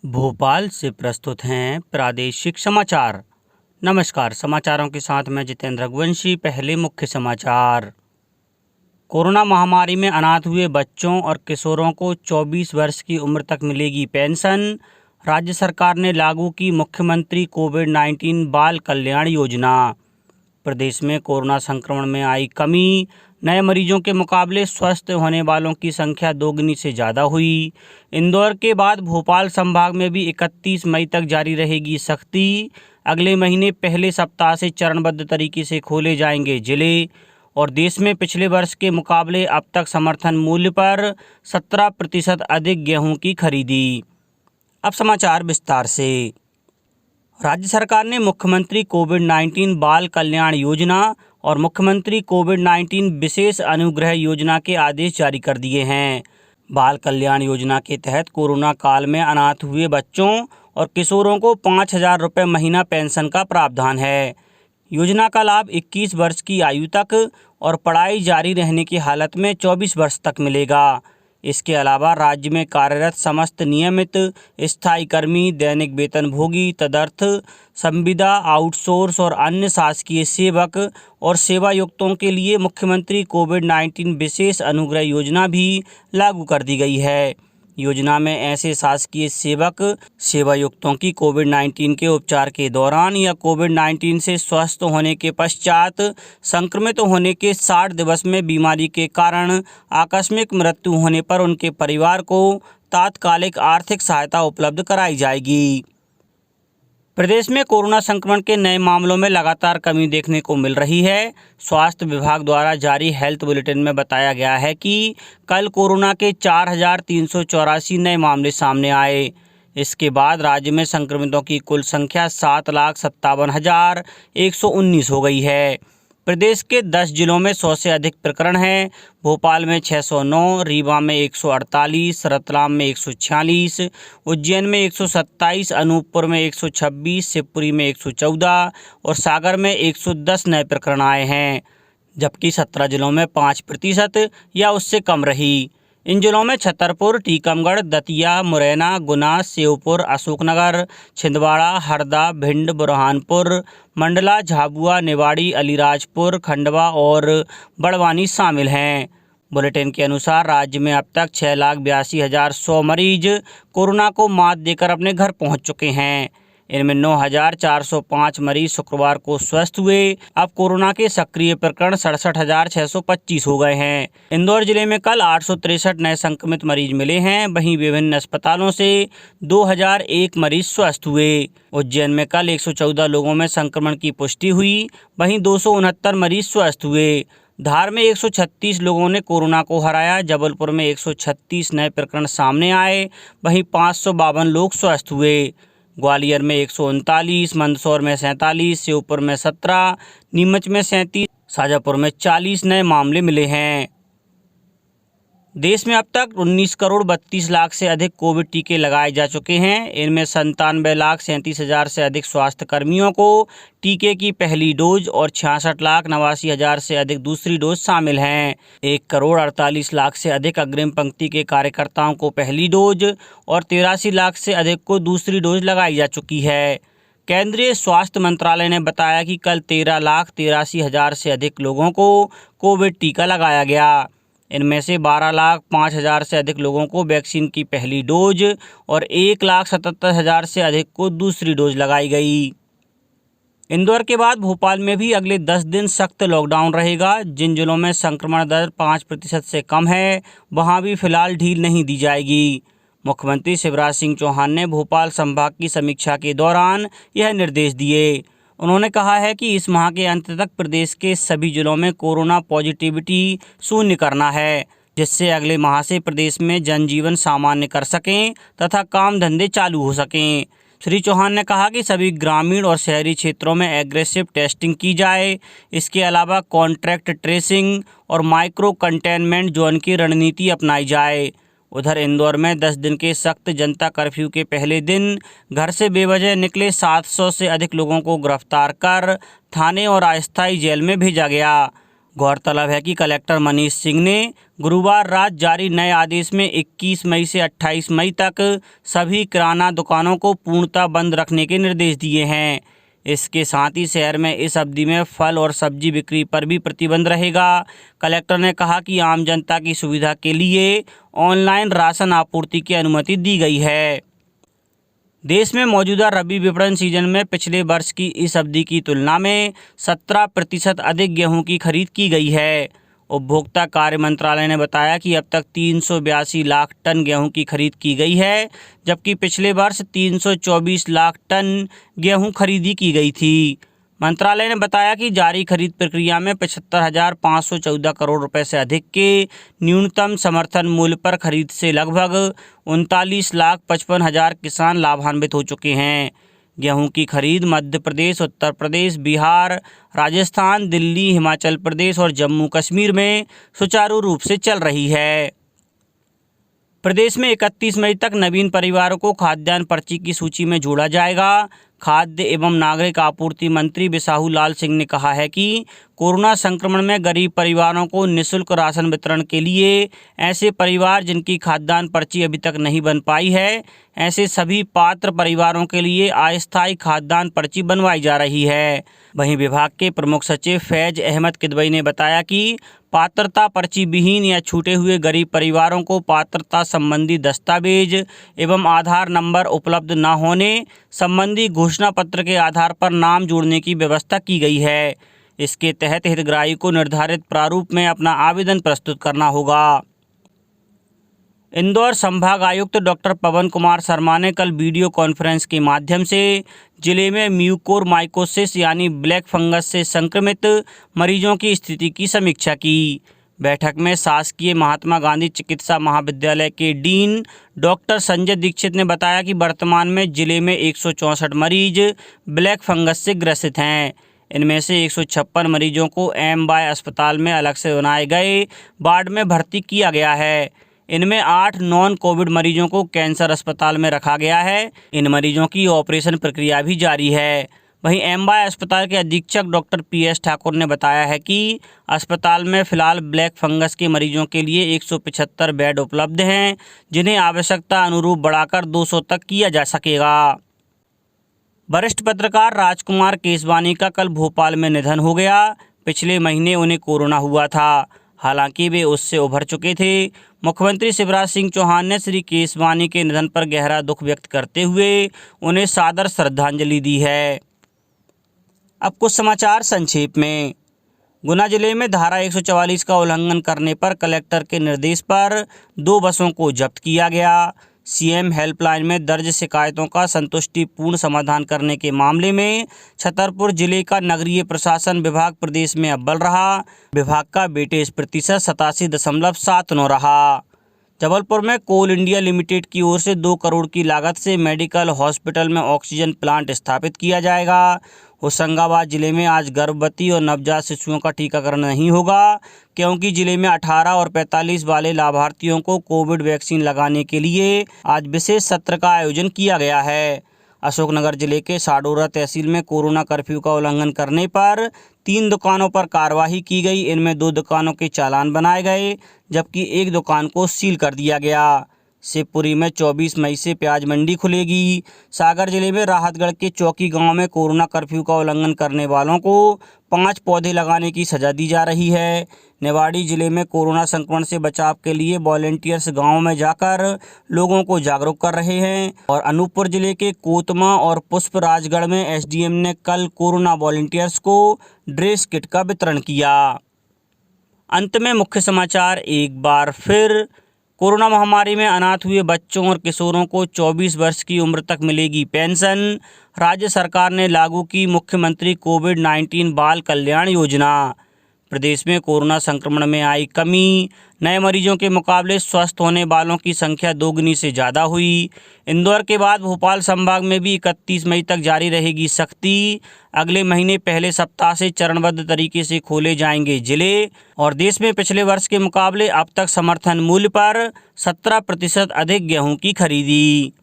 भोपाल से प्रस्तुत हैं प्रादेशिक समाचार। नमस्कार, समाचारों के साथ मैं जितेंद्र रघुवंशी। पहले मुख्य समाचार। कोरोना महामारी में अनाथ हुए बच्चों और किशोरों को 24 वर्ष की उम्र तक मिलेगी पेंशन। राज्य सरकार ने लागू की मुख्यमंत्री कोविड-19 बाल कल्याण योजना। प्रदेश में कोरोना संक्रमण में आई कमी। नए मरीजों के मुकाबले स्वस्थ होने वालों की संख्या दोगुनी से ज़्यादा हुई। इंदौर के बाद भोपाल संभाग में भी 31 मई तक जारी रहेगी सख्ती। अगले महीने पहले सप्ताह से चरणबद्ध तरीके से खोले जाएंगे जिले। और देश में पिछले वर्ष के मुकाबले अब तक समर्थन मूल्य पर 17% अधिक गेहूं की खरीदी। अब समाचार विस्तार से। राज्य सरकार ने मुख्यमंत्री कोविड-19 बाल कल्याण योजना और मुख्यमंत्री कोविड-19 विशेष अनुग्रह योजना के आदेश जारी कर दिए हैं। बाल कल्याण योजना के तहत कोरोना काल में अनाथ हुए बच्चों और किशोरों को 5,000 रुपये महीना पेंशन का प्रावधान है। योजना का लाभ 21 वर्ष की आयु तक और पढ़ाई जारी रहने की हालत में 24 वर्ष तक मिलेगा। इसके अलावा राज्य में कार्यरत समस्त नियमित स्थायी कर्मी, दैनिक वेतनभोगी, तदर्थ, संविदा, आउटसोर्स और अन्य शासकीय सेवक और सेवायुक्तों के लिए मुख्यमंत्री कोविड-19 विशेष अनुग्रह योजना भी लागू कर दी गई है। योजना में ऐसे शासकीय सेवक सेवायुक्तों की कोविड-19 के उपचार के दौरान या कोविड-19 से स्वस्थ होने के पश्चात संक्रमित होने के 60 दिवस में बीमारी के कारण आकस्मिक मृत्यु होने पर उनके परिवार को तात्कालिक आर्थिक सहायता उपलब्ध कराई जाएगी। प्रदेश में कोरोना संक्रमण के नए मामलों में लगातार कमी देखने को मिल रही है। स्वास्थ्य विभाग द्वारा जारी हेल्थ बुलेटिन में बताया गया है कि कल कोरोना के 4,384 नए मामले सामने आए। इसके बाद राज्य में संक्रमितों की कुल संख्या 7,57,119 हो गई है। प्रदेश के 10 जिलों में 100 से अधिक प्रकरण हैं। भोपाल में 609, रीवा में 148, रतलाम में 146, उज्जैन में 127, अनूपपुर में 126, शिवपुरी में 114 और सागर में 110 नए प्रकरण आए हैं, जबकि 17 जिलों में 5% या उससे कम रही। इन जिलों में छतरपुर, टीकमगढ़, दतिया, मुरैना, गुना, श्योपुर, अशोकनगर, छिंदवाड़ा, हरदा, भिंड, बुरहानपुर, मंडला, झाबुआ, निवाड़ी, अलीराजपुर, खंडवा और बड़वानी शामिल हैं। बुलेटिन के अनुसार राज्य में अब तक 6,82,100 मरीज कोरोना को मात देकर अपने घर पहुंच चुके हैं। इनमें 9,405 मरीज शुक्रवार को स्वस्थ हुए। अब कोरोना के सक्रिय प्रकरण 67,625 हो गए हैं। इंदौर जिले में कल 863 नए संक्रमित मरीज मिले हैं। वहीं विभिन्न अस्पतालों से 2,001 मरीज स्वस्थ हुए। उज्जैन में कल 114 लोगों में संक्रमण की पुष्टि हुई। वहीं 269 मरीज स्वस्थ हुए। धार में 136 लोगों ने कोरोना को हराया। जबलपुर में 136 नए प्रकरण सामने आए। वहीं 552 लोग स्वस्थ हुए। ग्वालियर में 139, मंदसौर में 47, श्योपुर में 17, नीमच में 37, शाजापुर में 40 नए मामले मिले हैं। देश में अब तक 19 करोड़ 32 लाख से अधिक कोविड टीके लगाए जा चुके हैं। इनमें 97,37,000 से अधिक स्वास्थ्य कर्मियों को टीके की पहली डोज और 66,89,000 से अधिक दूसरी डोज शामिल हैं। 1 करोड़ 48 लाख से अधिक अग्रिम पंक्ति के कार्यकर्ताओं को पहली डोज और 83 लाख से अधिक को दूसरी डोज लगाई जा चुकी है। केंद्रीय स्वास्थ्य मंत्रालय ने बताया कि कल 13,83,000 से अधिक लोगों को कोविड टीका लगाया गया। इनमें से 12,05,000 से अधिक लोगों को वैक्सीन की पहली डोज और 1,77,000 से अधिक को दूसरी डोज लगाई गई। इंदौर के बाद भोपाल में भी अगले 10 दिन सख्त लॉकडाउन रहेगा। जिन जिलों में संक्रमण दर 5% से कम है, वहां भी फिलहाल ढील नहीं दी जाएगी। मुख्यमंत्री शिवराज सिंह चौहान ने भोपाल संभाग की समीक्षा के दौरान यह निर्देश दिए। उन्होंने कहा है कि इस माह के अंत तक प्रदेश के सभी जिलों में कोरोना पॉजिटिविटी शून्य करना है, जिससे अगले माह से प्रदेश में जनजीवन सामान्य कर सकें तथा काम धंधे चालू हो सकें। श्री चौहान ने कहा कि सभी ग्रामीण और शहरी क्षेत्रों में एग्रेसिव टेस्टिंग की जाए। इसके अलावा कॉन्ट्रैक्ट ट्रेसिंग और माइक्रो कंटेनमेंट जोन की रणनीति अपनाई जाए। उधर इंदौर में 10 दिन के सख्त जनता कर्फ्यू के पहले दिन घर से बेवजह निकले 700 से अधिक लोगों को गिरफ्तार कर थाने और अस्थायी जेल में भेजा गया। गौरतलब है कि कलेक्टर मनीष सिंह ने गुरुवार रात जारी नए आदेश में 21 मई से 28 मई तक सभी किराना दुकानों को पूर्णतः बंद रखने के निर्देश दिए हैं। इसके साथ ही शहर में इस अवधि में फल और सब्जी बिक्री पर भी प्रतिबंध रहेगा। कलेक्टर ने कहा कि आम जनता की सुविधा के लिए ऑनलाइन राशन आपूर्ति की अनुमति दी गई है। देश में मौजूदा रबी विपणन सीजन में पिछले वर्ष की इस अवधि की तुलना में 17% अधिक गेहूं की खरीद की गई है। उपभोक्ता कार्य मंत्रालय ने बताया कि अब तक 382 लाख टन गेहूं की खरीद की गई है, जबकि पिछले वर्ष 324 लाख टन गेहूं खरीदी की गई थी। मंत्रालय ने बताया कि जारी खरीद प्रक्रिया में 75,514 करोड़ रुपए से अधिक के न्यूनतम समर्थन मूल्य पर खरीद से लगभग 39,55,000 किसान लाभान्वित हो चुके हैं। गेहूं की खरीद मध्य प्रदेश, उत्तर प्रदेश, बिहार, राजस्थान, दिल्ली, हिमाचल प्रदेश और जम्मू कश्मीर में सुचारू रूप से चल रही है। प्रदेश में 31 मई तक नवीन परिवारों को खाद्यान्न पर्ची की सूची में जोड़ा जाएगा। खाद्य एवं नागरिक आपूर्ति मंत्री बिसाहू लाल सिंह ने कहा है कि कोरोना संक्रमण में गरीब परिवारों को निःशुल्क राशन वितरण के लिए ऐसे परिवार जिनकी खाद्यान्न पर्ची अभी तक नहीं बन पाई है, ऐसे सभी पात्र परिवारों के लिए अस्थायी खाद्यान्न पर्ची बनवाई जा रही है। वहीं विभाग के प्रमुख सचिव फैज अहमद किदवई ने बताया कि पात्रता पर्ची विहीन या छूटे हुए गरीब परिवारों को पात्रता संबंधी दस्तावेज एवं आधार नंबर उपलब्ध न होने संबंधी घोषणा पत्र के आधार पर नाम जोड़ने की व्यवस्था की गई है। इसके तहत हितग्राही को निर्धारित प्रारूप में अपना आवेदन प्रस्तुत करना होगा। इंदौर संभाग आयुक्त डॉक्टर पवन कुमार शर्मा ने कल वीडियो कॉन्फ्रेंस के माध्यम से जिले में म्यूकोरमाइकोसिस यानी ब्लैक फंगस से संक्रमित मरीजों की स्थिति की समीक्षा की। बैठक में शासकीय महात्मा गांधी चिकित्सा महाविद्यालय के डीन डॉक्टर संजय दीक्षित ने बताया कि वर्तमान में जिले में 164 मरीज ब्लैक फंगस से ग्रसित हैं। इनमें से 156 मरीजों को एमवाय अस्पताल में अलग से बनाए गए वार्ड में भर्ती किया गया है। इनमें 8 नॉन कोविड मरीजों को कैंसर अस्पताल में रखा गया है। इन मरीजों की ऑपरेशन प्रक्रिया भी जारी है। वहीं एमवाय अस्पताल के अधीक्षक डॉक्टर पीएस ठाकुर ने बताया है कि अस्पताल में फिलहाल ब्लैक फंगस के मरीजों के लिए 175 बेड उपलब्ध हैं, जिन्हें आवश्यकता अनुरूप बढ़ाकर 200 तक किया जा सकेगा। वरिष्ठ पत्रकार राजकुमार केसवानी का कल भोपाल में निधन हो गया। पिछले महीने उन्हें कोरोना हुआ था, हालांकि वे उससे उभर चुके थे। मुख्यमंत्री शिवराज सिंह चौहान ने श्री केसवानी के निधन पर गहरा दुख व्यक्त करते हुए उन्हें सादर श्रद्धांजलि दी है। अब कुछ समाचार संक्षेप में। गुना जिले में धारा 144 का उल्लंघन करने पर कलेक्टर के निर्देश पर 2 बसों को जब्त किया गया। सीएम हेल्पलाइन में दर्ज शिकायतों का संतुष्टिपूर्ण समाधान करने के मामले में छतरपुर जिले का नगरीय प्रशासन विभाग प्रदेश में अव्वल रहा। विभाग का वेटेज प्रतिशत 87.79 रहा। जबलपुर में कोल इंडिया लिमिटेड की ओर से 2 करोड़ की लागत से मेडिकल हॉस्पिटल में ऑक्सीजन प्लांट स्थापित किया जाएगा। होशंगाबाद जिले में आज गर्भवती और नवजात शिशुओं का टीकाकरण नहीं होगा, क्योंकि जिले में 18 और 45 वाले लाभार्थियों को कोविड वैक्सीन लगाने के लिए आज विशेष सत्र का आयोजन किया गया है। अशोकनगर जिले के साडोरा तहसील में कोरोना कर्फ्यू का उल्लंघन करने पर 3 दुकानों पर कार्रवाई की गई। इनमें 2 दुकानों के चालान बनाए गए, जबकि 1 दुकान को सील कर दिया गया। शिवपुरी में 24 मई से प्याज मंडी खुलेगी। सागर जिले में राहतगढ़ के चौकी गांव में कोरोना कर्फ्यू का उल्लंघन करने वालों को 5 पौधे लगाने की सजा दी जा रही है। निवाड़ी जिले में कोरोना संक्रमण से बचाव के लिए वॉलेंटियर्स गांव में जाकर लोगों को जागरूक कर रहे हैं। और अनूपपुर जिले के कोतमा और पुष्पराजगढ़ में एसडीएम ने कल कोरोना वॉलेंटियर्स को ड्रेस किट का वितरण किया। अंत में मुख्य समाचार एक बार फिर। कोरोना महामारी में अनाथ हुए बच्चों और किशोरों को 24 वर्ष की उम्र तक मिलेगी पेंशन। राज्य सरकार ने लागू की मुख्यमंत्री कोविड-19 बाल कल्याण योजना। प्रदेश में कोरोना संक्रमण में आई कमी। नए मरीजों के मुकाबले स्वस्थ होने वालों की संख्या 2 गुनी से ज़्यादा हुई। इंदौर के बाद भोपाल संभाग में भी 31 मई तक जारी रहेगी सख्ती। अगले महीने पहले सप्ताह से चरणबद्ध तरीके से खोले जाएंगे जिले। और देश में पिछले वर्ष के मुकाबले अब तक समर्थन मूल्य पर 17% अधिक गेहूं की खरीदी।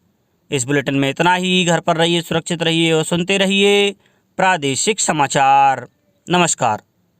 इस बुलेटिन में इतना ही। घर पर रहिए, सुरक्षित रहिए और सुनते रहिए प्रादेशिक समाचार। नमस्कार।